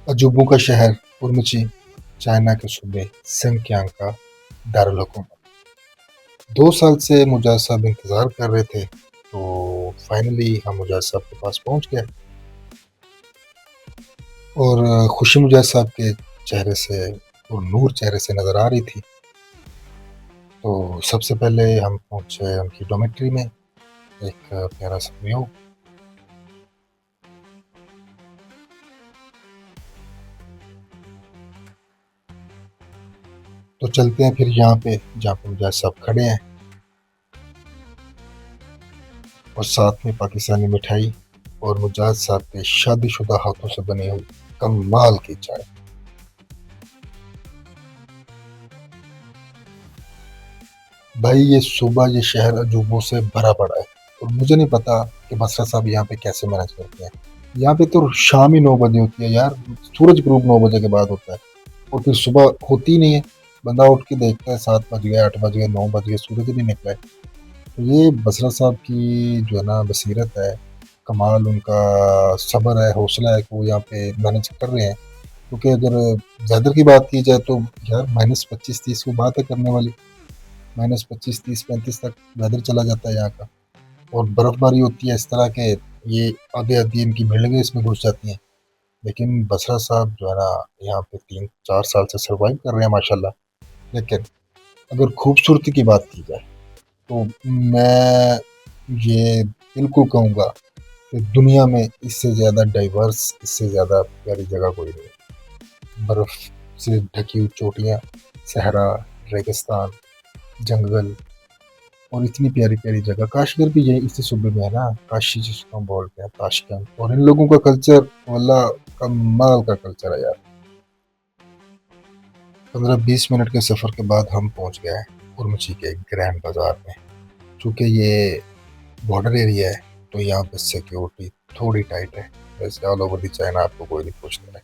अजूबों का शहर उर्मची, चाइना के सूबे सिनकियांग का दारुल हुकूमत। 2 साल से मुजाहिद साहब इंतज़ार कर रहे थे, तो फाइनली हम मुजाहिद साहब के पास पहुँच गए और खुशी मुजाहिद साहब के चेहरे से और नूर चेहरे से नज़र आ रही थी। तो सबसे पहले हम पहुँचे उनकी डॉर्मेट्री में, एक प्यारा-सा व्यू। तो चलते हैं फिर यहाँ पे जहाँ पे मुजाहिद साहब खड़े हैं और साथ में पाकिस्तानी मिठाई और मुजाहिद साहब के शादीशुदा हाथों से बनी हुई कमाल की चाय। भाई ये सुबह ये शहर अजूबों से भरा पड़ा है और मुझे नहीं पता कि बसरा साहब यहाँ पे कैसे मैनेज करते हैं। यहाँ पे तो शाम ही 9 बजे होती है यार, सूरज ग्रुप 9 बजे के बाद होता है और फिर सुबह होती ही नहीं है। बंदा उठ के देखता है 7 बज गए, 8 बज गए, 9 बज गए, सूरज ही नहीं निकला है। तो ये बसरा साहब की जो है ना बसीरत है, कमाल उनका सब्र है, हौसला है कि वो यहाँ पे मैनेज कर रहे हैं। क्योंकि अगर वेदर की बात की जाए तो यार -25-30 की बात है करने वाली। -25, 30, 35 तक वेदर चला जाता है यहाँ का और बर्फ़बारी होती है इस तरह के ये आधी-आधी इनकी बिल्डिंगें इसमें घुस जाती हैं। लेकिन बसरा साहब जो है ना यहाँ पे 3-4 साल से सर्वाइव कर रहे हैं माशाल्लाह। लेकिन अगर खूबसूरती की बात की जाए तो मैं ये बिल्कुल कहूँगा कि दुनिया में इससे ज़्यादा डाइवर्स, इससे ज़्यादा प्यारी जगह कोई नहीं है। बर्फ़ से ढकी हुई चोटियाँ, सहरा, रेगिस्तान, जंगल और इतनी प्यारी-प्यारी जगह। काशगर भी यही इसी सूबे में है ना, काशी जिसको हम बोलते हैं, ताशकंद। और इन लोगों का कल्चर वल्लाह कमाल का कल्चर है यार। 15-20 मिनट के सफ़र के बाद हम पहुँच गए उर्मची के ग्रैंड बाज़ार में। चूँकि ये बॉर्डर एरिया है, तो यहाँ पे सिक्योरिटी थोड़ी टाइट है। वैसे ऑल ओवर द चाइना आपको कोई नहीं पूछता है।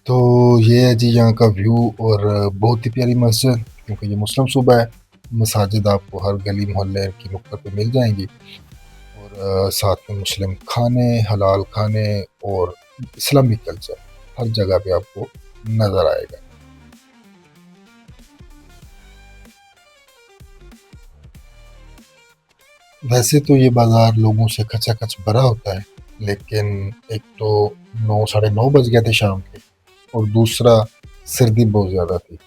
तो ये है जी यहाँ का व्यू और बहुत ही प्यारी मस्जिद, क्योंकि ये मुस्लिम सूबा है। मसाजिद आपको हर गली मोहल्ले की नुक्कड़ पे मिल जाएंगी और साथ में मुस्लिम खाने, हलाल खाने और इस्लामिक कल्चर हर जगह पे आपको नज़र आएगा। वैसे तो ये बाज़ार लोगों से खचाखच भरा होता है, लेकिन एक तो 9 साढ़े 9 बज गए थे शाम के और दूसरा सर्दी बहुत ज़्यादा थी।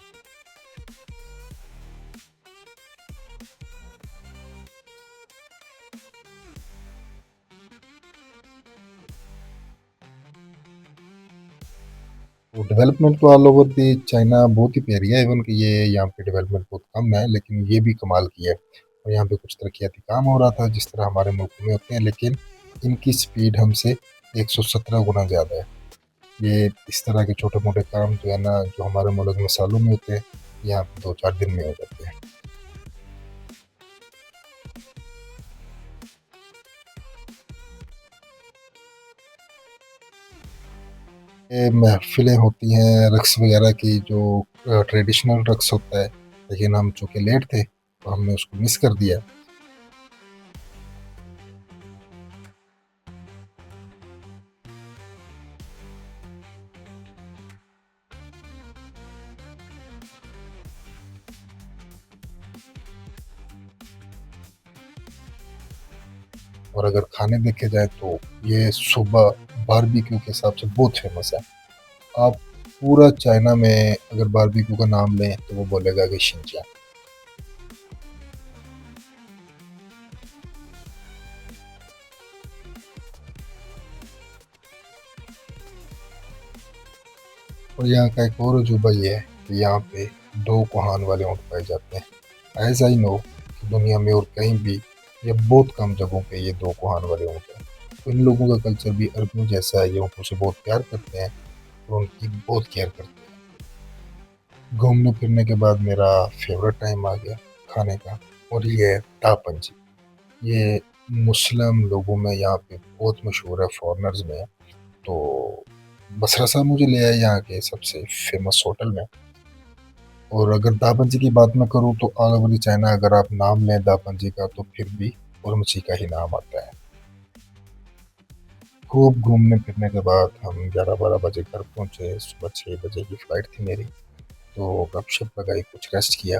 तो डेवलपमेंट तो ऑल ओवर दी चाइना बहुत ही प्यारी है। इवन कि ये यहाँ पे डेवलपमेंट बहुत कम है, लेकिन ये भी कमाल की है। और यहाँ पे कुछ तरक्याती काम हो रहा था जिस तरह हमारे मुल्क में होते हैं, लेकिन इनकी स्पीड हमसे 117 गुना ज़्यादा है। ये इस तरह के छोटे मोटे काम जो है ना, जो हमारे मुल्क में सालों में होते हैं, यहाँ पे 2-4 दिन में हो जाते हैं। ये महफिलें होती हैं रक्स वगैरह की, जो ट्रेडिशनल रक्स होता है, लेकिन हम चूँकि लेट थे तो हमने उसको मिस कर दिया। और अगर खाने देखे जाए तो ये सुबह बारबेक्यू के हिसाब से बहुत फेमस है। आप पूरा चाइना में अगर बारबेक्यू का नाम लें तो वो बोलेगा कि शिनचा। और यहाँ का एक और अजूबा ये है कि यहाँ पे 2 कोहान वाले ऊँट पाए जाते हैं। एज़ आई नो कि दुनिया में और कहीं भी या बहुत कम जगहों पे ये 2 कोहान वाले ऊँट हैं। तो इन लोगों का कल्चर भी अरबियों जैसा है, ये ऊँटों से बहुत प्यार करते हैं और उनकी बहुत केयर करते हैं। घूमने फिरने के बाद मेरा फेवरेट टाइम आ गया खाने का, और ये है तापंजी। ये मुस्लिम लोगों में यहाँ पे बहुत मशहूर है, फॉरेनर्स में। तो बसरा साहब मुझे ले आए यहाँ के सबसे फेमस होटल में। और अगर दापंजी की बात मैं करूँ तो ऑल ओवर चाइना अगर आप नाम लें दापंजी का तो फिर भी उर्मची का ही नाम आता है। खूब घूमने-फिरने के बाद हम 11-12 बजे घर पहुँचे, सुबह 6 बजे की फ़्लाइट थी मेरी। तो गपशप लगाई, कुछ रेस्ट किया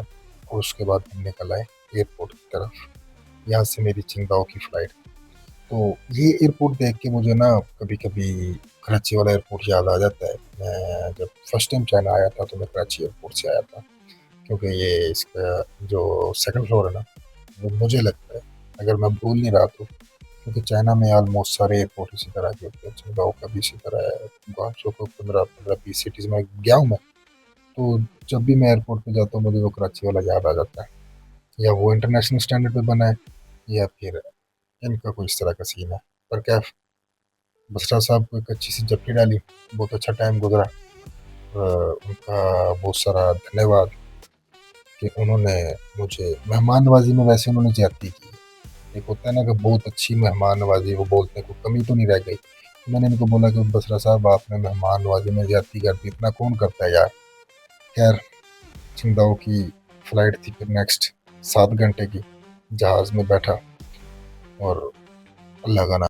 और उसके बाद हम निकल आए एयरपोर्ट की तरफ। यहाँ से मेरी चिंगदाओ की फ़्लाइट। तो ये एयरपोर्ट देख के मुझे ना कभी-कभी कराची वाला एयरपोर्ट याद आ जाता है। मैं जब फर्स्ट टाइम चाइना आया था तो मैं कराची एयरपोर्ट से आया था, क्योंकि ये इसका जो सेकंड फ्लोर है ना, वो मुझे लगता है, अगर मैं भूल नहीं रहा तो, क्योंकि चाइना में ऑलमोस्ट सारे एयरपोर्ट इसी तरह के होते हैं, चिंगदाओ का भी इसी तरह है, गुआंगझो को 15-20 सिटीज़ में गया हूँ मैं। तो जब भी मैं एयरपोर्ट पे जाता हूँ मुझे वो कराची वाला याद आ जाता है। या वो इंटरनेशनल स्टैंडर्ड पे बना है या फिर इनका कोई इस तरह का सीन है। पर क्या, बसरा साहब को एक अच्छी सी जप्ती डाली, बहुत अच्छा टाइम गुजरा। उनका बहुत सारा धन्यवाद कि उन्होंने मुझे मेहमान नवाजी में, वैसे उन्होंने ज्यादती की। एक होता है ना कि बहुत अच्छी मेहमान नवाजी, वो बोलते हैं कोई कमी तो नहीं रह गई। मैंने इनको बोला कि बसरा साहब आपने मेहमान नवाजी में ज्यादती कर दी, इतना कौन करता है यार। खैर, चिंगदाओ की फ्लाइट थी फिर नेक्स्ट 7 घंटे की, जहाज़ में बैठा और अल्लाह का नाम